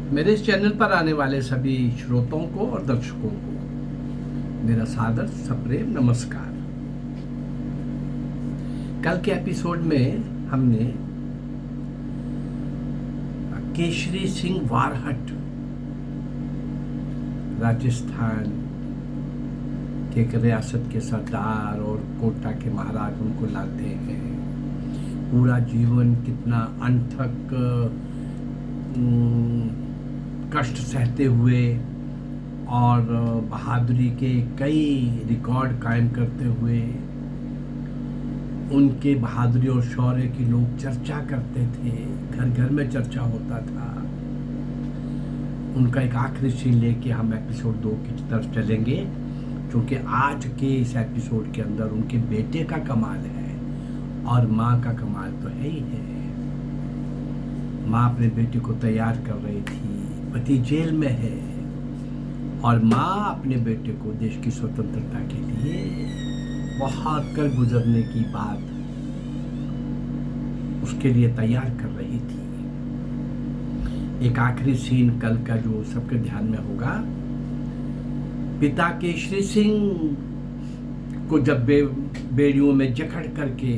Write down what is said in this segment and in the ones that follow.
मेरे इस चैनल पर आने वाले सभी श्रोताओं को और दर्शकों को मेरा सादर सप्रेम नमस्कार। कल के एपिसोड में हमने केशरी सिंह वारहट, राजस्थान के एक रियासत के सरदार और कोटा के महाराज उनको लाते हैं। पूरा जीवन कितना अनथक कष्ट सहते हुए और बहादुरी के कई रिकॉर्ड कायम करते हुए उनके बहादुरी और शौर्य की लोग चर्चा करते थे, घर घर में चर्चा होता था। उनका एक आखिरी सीन लेके हम एपिसोड 2 की तरफ चलेंगे, क्योंकि आज के इस एपिसोड के अंदर उनके बेटे का कमाल है और माँ का कमाल तो है ही है। माँ अपने बेटे को तैयार कर रही थी, पति जेल में है और माँ अपने बेटे को देश की स्वतंत्रता के लिए बहुत कर गुजरने की बात उसके लिए तैयार कर रही थी। एक आखिरी सीन कल का जो सबके ध्यान में होगा, पिता केशरी सिंह को जब बेड़ियों में जकड़ करके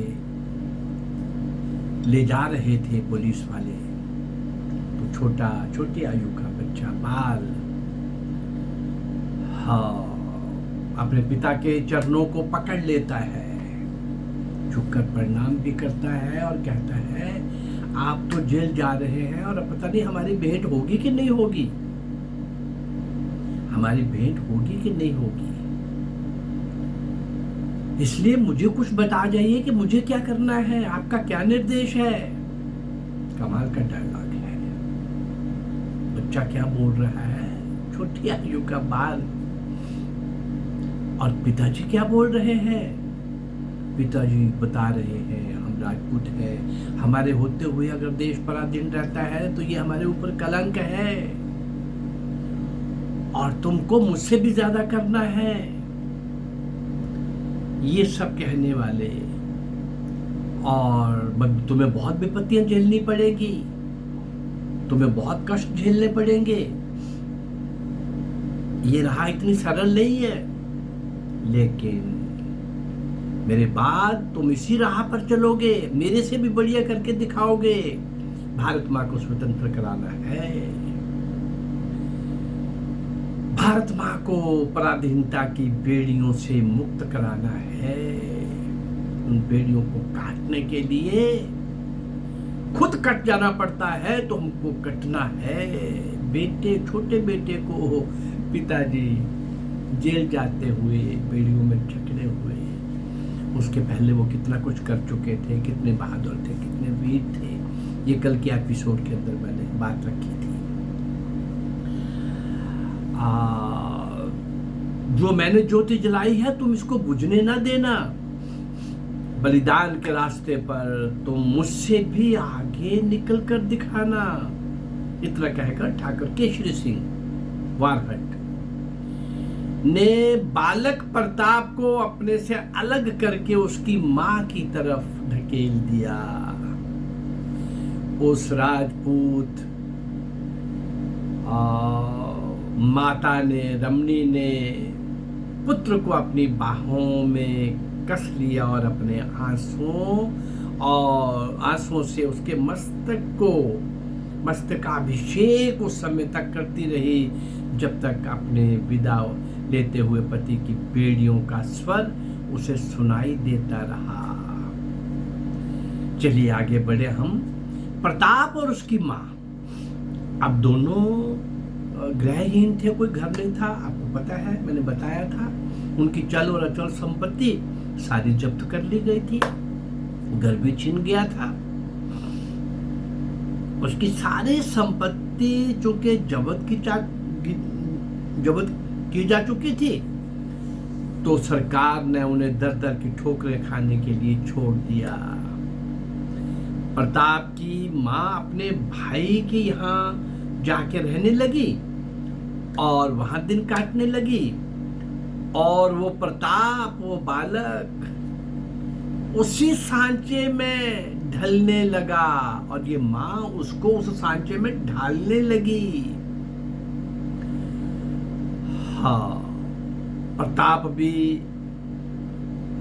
ले जा रहे थे पुलिस वाले, तो छोटी आयु का बच्चा बाल अपने पिता के चरणों को पकड़ लेता है, झुककर प्रणाम भी करता है और कहता है, आप तो जेल जा रहे हैं और पता नहीं हमारी भेंट होगी कि नहीं होगी, हमारी भेंट होगी कि नहीं होगी, इसलिए मुझे कुछ बता जाइए कि मुझे क्या करना है, आपका क्या निर्देश है। कमाल का डायलॉग है। बच्चा क्या बोल रहा है, छोटी आयु का बाल, और पिताजी क्या बोल रहे हैं। पिताजी बता रहे हैं, हम राजपूत हैं, हमारे होते हुए अगर देश पराधीन रहता है तो ये हमारे ऊपर कलंक है और तुमको मुझसे भी ज्यादा करना है। ये सब कहने वाले, और तुम्हें बहुत विपत्तियां झेलनी पड़ेगी, तुम्हें बहुत कष्ट झेलने पड़ेंगे, ये राह इतनी सरल नहीं है, लेकिन मेरे बाद तुम इसी राह पर चलोगे, मेरे से भी बढ़िया करके दिखाओगे। भारत माँ को स्वतंत्र कराना है, भारत माँ को पराधीनता की बेड़ियों से मुक्त कराना है। उन बेड़ियों को काटने के लिए खुद कट जाना पड़ता है तो हमको कटना है। बेटे, छोटे बेटे को पिताजी जेल जाते हुए बेड़ियों में जकड़े हुए, उसके पहले वो कितना कुछ कर चुके थे, कितने बहादुर थे, कितने वीर थे। ये कल के एपिसोड के अंदर मैंने बात रखी थी। जो मैंने ज्योति जलाई है तुम इसको बुझने ना देना, बलिदान के रास्ते पर तुम मुझसे भी आगे निकल कर दिखाना। इतना कहकर ठाकुर केशरी सिंह वारहट ने बालक प्रताप को अपने से अलग करके उसकी मां की तरफ ढकेल दिया। उस राजपूत माता ने, रमणी ने पुत्र को अपनी बाहों में कस लिया और अपने आंसुओं से उसके मस्तकाभिषेक उस समय तक करती रही, जब तक अपने विदा लेते हुए पति की बेड़ियों का स्वर उसे सुनाई देता रहा। चलिए आगे बढ़े हम। प्रताप और उसकी माँ अब दोनों गृहहीन थे, कोई घर नहीं था, आपको पता है, मैंने बताया था। उनकी चल और अचल संपत्ति सारी जब्त कर ली गई थी, घर भी छीन गया था। उसकी सारी संपत्ति चूंकि जब्त की जा चुकी थी, तो सरकार ने उन्हें दर दर की ठोकरें खाने के लिए छोड़ दिया। प्रताप की माँ अपने भाई के यहाँ जाके रहने लगी और वहां दिन काटने लगी, और वो प्रताप, वो बालक उसी सांचे में ढलने लगा और ये मां उसको उस सांचे में ढालने लगी। हाँ, प्रताप भी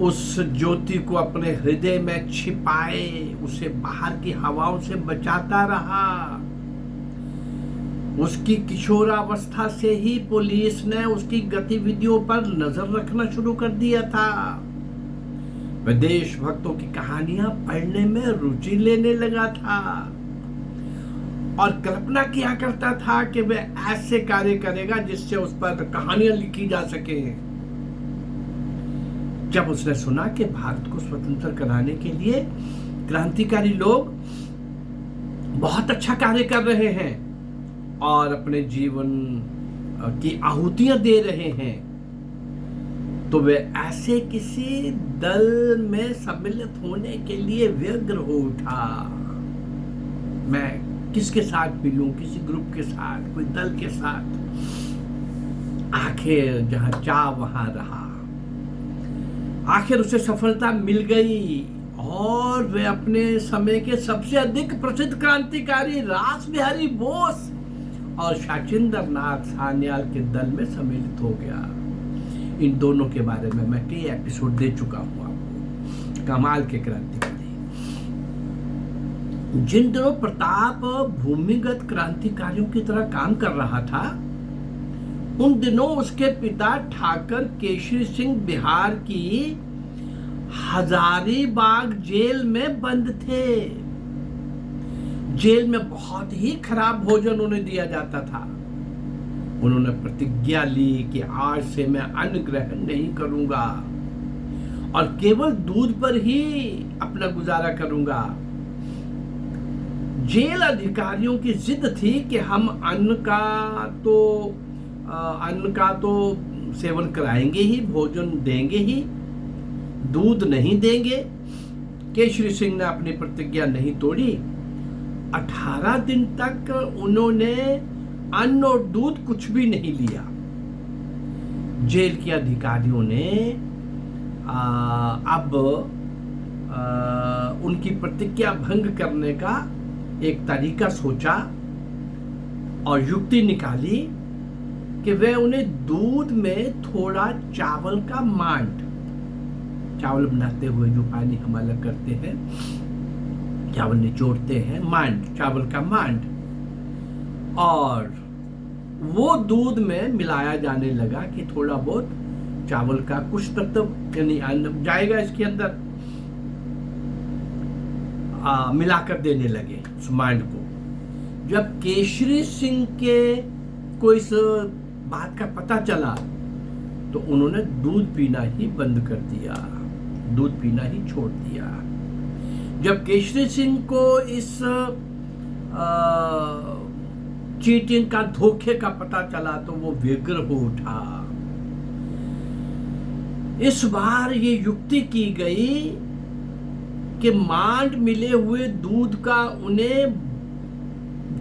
उस ज्योति को अपने हृदय में छिपाए, उसे बाहर की हवाओं से बचाता रहा। उसकी किशोरावस्था से ही पुलिस ने उसकी गतिविधियों पर नजर रखना शुरू कर दिया था। वह देशभक्तों की कहानियां पढ़ने में रुचि लेने लगा था और कल्पना किया करता था कि वह ऐसे कार्य करेगा जिससे उस पर कहानियां लिखी जा सके। जब उसने सुना कि भारत को स्वतंत्र कराने के लिए क्रांतिकारी लोग बहुत अच्छा कार्य कर रहे हैं और अपने जीवन की आहुतियां दे रहे हैं, तो वे ऐसे किसी दल में सम्मिलित होने के लिए व्यग्र हो उठा। मैं किसके साथ मिलूं, किसी ग्रुप के साथ, कोई दल के साथ। आखिर जहां चाह वहां रहा। आखिर उसे सफलता मिल गई और वे अपने समय के सबसे अधिक प्रसिद्ध क्रांतिकारी रास बिहारी बोस और शचीन्द्र नाथ सान्याल के दल में सम्मिलित हो गया। इन दोनों के बारे में मैं कई एपिसोड दे चुका हूं आपको। कमाल के क्रांतिकारी। जिन दिनों प्रताप भूमिगत क्रांतिकारियों की तरह काम कर रहा था, उन दिनों उसके पिता ठाकर केशरी सिंह बिहार की हजारीबाग जेल में बंद थे। जेल में बहुत ही खराब भोजन उन्हें दिया जाता था। उन्होंने प्रतिज्ञा ली कि आज से मैं अन्न ग्रहण नहीं करूंगा और केवल दूध पर ही अपना गुजारा करूंगा। जेल अधिकारियों की जिद थी कि हम अन्न का तो सेवन कराएंगे ही, भोजन देंगे ही, दूध नहीं देंगे। केशरी सिंह ने अपनी प्रतिज्ञा नहीं तोड़ी। 18 दिन तक उन्होंने अन्न और दूध कुछ भी नहीं लिया। जेल के अधिकारियों ने अब उनकी प्रतिज्ञा भंग करने का एक तरीका सोचा और युक्ति निकाली कि वे उन्हें दूध में थोड़ा चावल का मांड, चावल बनाते हुए जो पानी हम अलग करते हैं, चावल निचोड़ते हैं, मांड, चावल का मांड, और वो दूध में मिलाया जाने लगा कि थोड़ा बहुत चावल का कुछ तत्व यानी अन्न जाएगा इसके अंदर, मिलाकर देने लगे उस मांड को। जब केशरी सिंह को इस बात का पता चला तो उन्होंने दूध पीना ही बंद कर दिया, दूध पीना ही छोड़ दिया। जब केशरी सिंह को इस चीटिंग का, धोखे का पता चला तो वो व्यग्र हो उठा। इस बार ये युक्ति की गई कि मांड मिले हुए दूध का उन्हें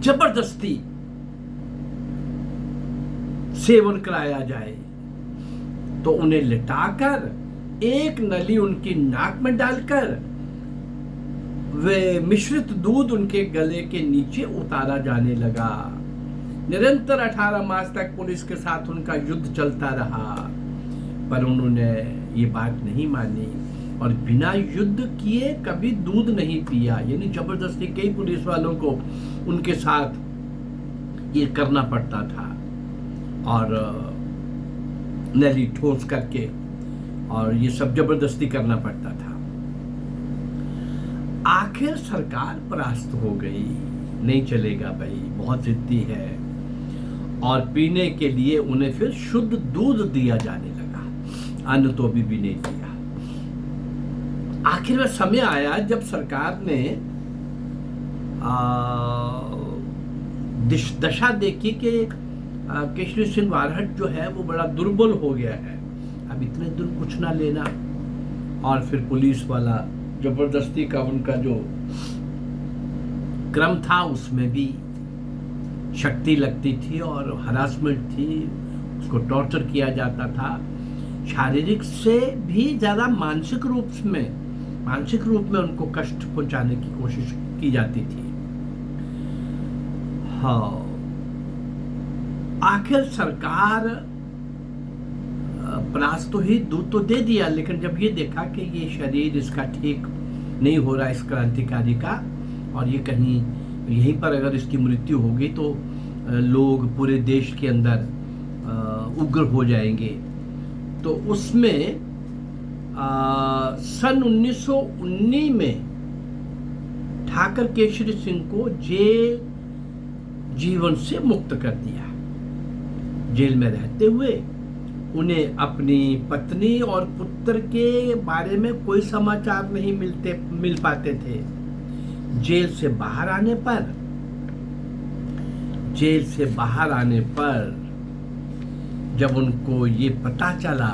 जबरदस्ती सेवन कराया जाए। तो उन्हें लिटाकर एक नली उनकी नाक में डालकर वे मिश्रित दूध उनके गले के नीचे उतारा जाने लगा। निरंतर 18 मास तक पुलिस के साथ उनका युद्ध चलता रहा, पर उन्होंने ये बात नहीं मानी और बिना युद्ध किए कभी दूध नहीं पिया। यानी जबरदस्ती कई पुलिस वालों को उनके साथ ये करना पड़ता था और नली ठोस करके, और ये सब जबरदस्ती करना पड़ता था। आखिर सरकार परास्त हो गई। नहीं चलेगा भाई, बहुत जिद्दी है, और पीने के लिए उन्हें फिर शुद्ध दूध दिया जाने लगा, अन्न तो अभी भी नहीं दिया। आखिर वह समय आया जब सरकार ने दशा देखी कि केशरी सिंह वारहट जो है वो बड़ा दुर्बल हो गया है, अब इतने दिन कुछ ना लेना। और फिर पुलिस वाला जबरदस्ती का उनका जो क्रम था उसमें भी शक्ति लगती थी और हरासमेंट थी, उसको टॉर्चर किया जाता था। शारीरिक से भी ज्यादा मानसिक रूप में मानसिक रूप में उनको कष्ट पहुंचाने की कोशिश की जाती थी। हाँ, आखिर सरकार प्रयास तो ही दूध तो दे दिया, लेकिन जब ये देखा कि ये शरीर इसका ठीक नहीं हो रहा इस क्रांतिकारी का, और ये कहीं यहीं पर अगर इसकी मृत्यु होगी तो लोग पूरे देश के अंदर उग्र हो जाएंगे, तो उसमें सन 1919 में ठाकर केशरी सिंह को जेल जीवन से मुक्त कर दिया। जेल में रहते हुए उन्हें अपनी पत्नी और पुत्र के बारे में कोई समाचार नहीं मिल पाते थे। जेल से बाहर आने पर जब उनको ये पता चला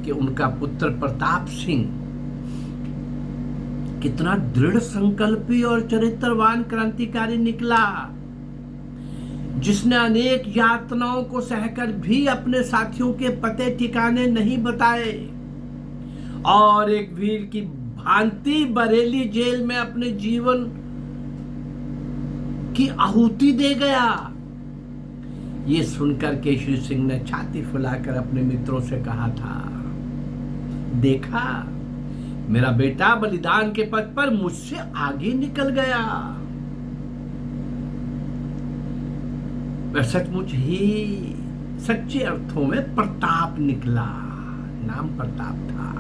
कि उनका पुत्र प्रताप सिंह कितना दृढ़ संकल्पी और चरित्रवान क्रांतिकारी निकला, जिसने अनेक यातनाओं को सहकर भी अपने साथियों के पते ठिकाने नहीं बताए और एक वीर की भांति बरेली जेल में अपने जीवन की आहुति दे गया, ये सुनकर केशरी सिंह ने छाती फुलाकर अपने मित्रों से कहा था, देखा, मेरा बेटा बलिदान के पथ पर मुझसे आगे निकल गया। वह सचमुच ही सच्चे अर्थों में प्रताप निकला, नाम प्रताप था।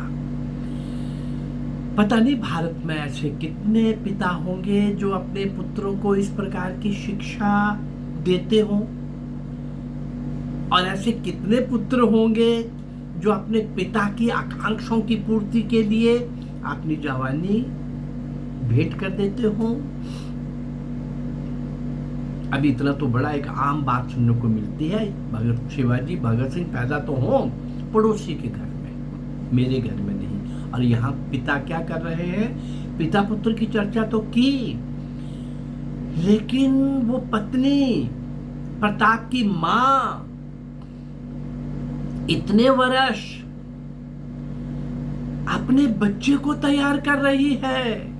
पता नहीं भारत में ऐसे कितने पिता होंगे जो अपने पुत्रों को इस प्रकार की शिक्षा देते हों, और ऐसे कितने पुत्र होंगे जो अपने पिता की आकांक्षाओं की पूर्ति के लिए अपनी जवानी भेंट कर देते हों। अभी इतना तो बड़ा एक आम बात सुनने को मिलती है, शिवाजी भगत सिंह पैदा तो हों पड़ोसी के घर में, मेरे घर में नहीं। और यहाँ पिता क्या कर रहे हैं, पिता पुत्र की चर्चा तो की, लेकिन वो पत्नी प्रताप की मां इतने वर्ष अपने बच्चे को तैयार कर रही है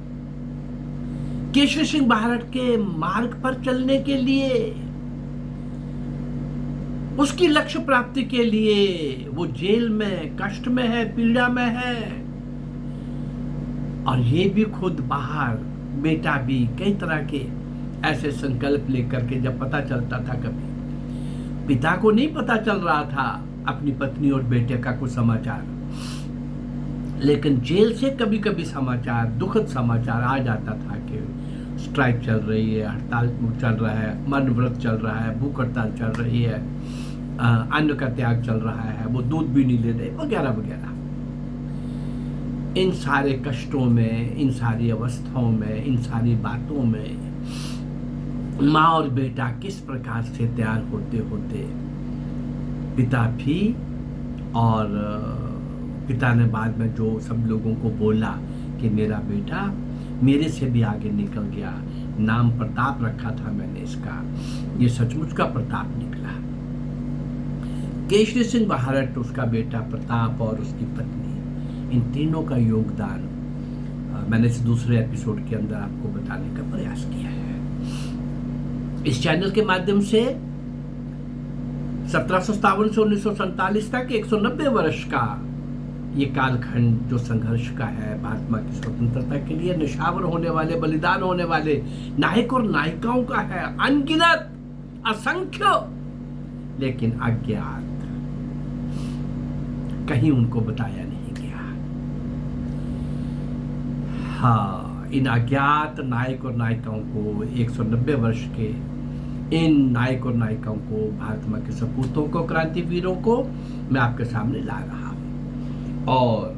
केशरी सिंह भारत के मार्ग पर चलने के लिए, उसकी लक्ष्य प्राप्ति के लिए। वो जेल में कष्ट में है, पीड़ा में है, और ये भी खुद बाहर, बेटा भी कई तरह के ऐसे संकल्प लेकर के। जब पता चलता था, कभी पिता को नहीं पता चल रहा था अपनी पत्नी और बेटे का कुछ समाचार, लेकिन जेल से कभी कभी समाचार, दुखद समाचार आ जाता था कि स्ट्राइक चल रही है, हड़ताल चल रहा है, मरण व्रत चल रहा है, भूख हड़ताल चल रही है, अन्न का त्याग चल रहा है, वो दूध भी नहीं ले रहे, वगैरह वगैरह। इन सारे कष्टों में, इन सारी अवस्थाओं में, इन सारी बातों में माँ और बेटा किस प्रकार से तैयार होते होते पिता भी, और पिता ने बाद में जो सब लोगों को बोला कि मेरा बेटा मेरे से भी आगे निकल गया, नाम प्रताप रखा था मैंने इसका, ये सचमुच का प्रताप निकला। केशरी सिंह भारत, उसका बेटा प्रताप और उसकी पत्नी, इन तीनों का योगदान मैंने इस दूसरे एपिसोड के अंदर आपको बताने का प्रयास किया है। इस चैनल के माध्यम से 1757 से 1947 तक 190 वर्ष का ये कालखंड जो संघर्ष का है, भारत माँ की स्वतंत्रता के लिए निशावर होने वाले, बलिदान होने वाले नायक और नायिकाओं का है, अनगिनत, असंख्य, लेकिन अज्ञात, कहीं उनको बताया नहीं गया। हाँ, इन अज्ञात नायक और नायिकाओं को, 190 वर्ष के इन नायक और नायिकाओं को, भारत माँ के सपूतों को, क्रांतिवीरों को मैं आपके सामने ला रहा हूं। और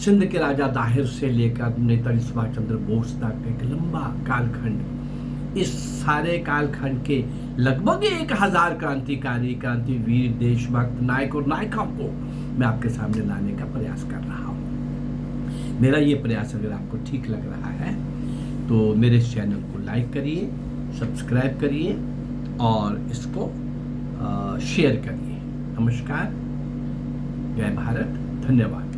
सिंध के राजा दाहिर से लेकर नेताजी सुभाष चंद्र बोस तक एक लंबा कालखंड, इस सारे कालखंड के लगभग 1000 क्रांतिकारी, क्रांतिवीर, देशभक्त, नायक और नायिकाओं को मैं आपके सामने लाने का प्रयास कर रहा हूँ। मेरा ये प्रयास अगर आपको ठीक लग रहा है तो मेरे इस चैनल को लाइक करिए, सब्सक्राइब करिए और इसको शेयर करिए। नमस्कार, जय भारत, धन्यवाद।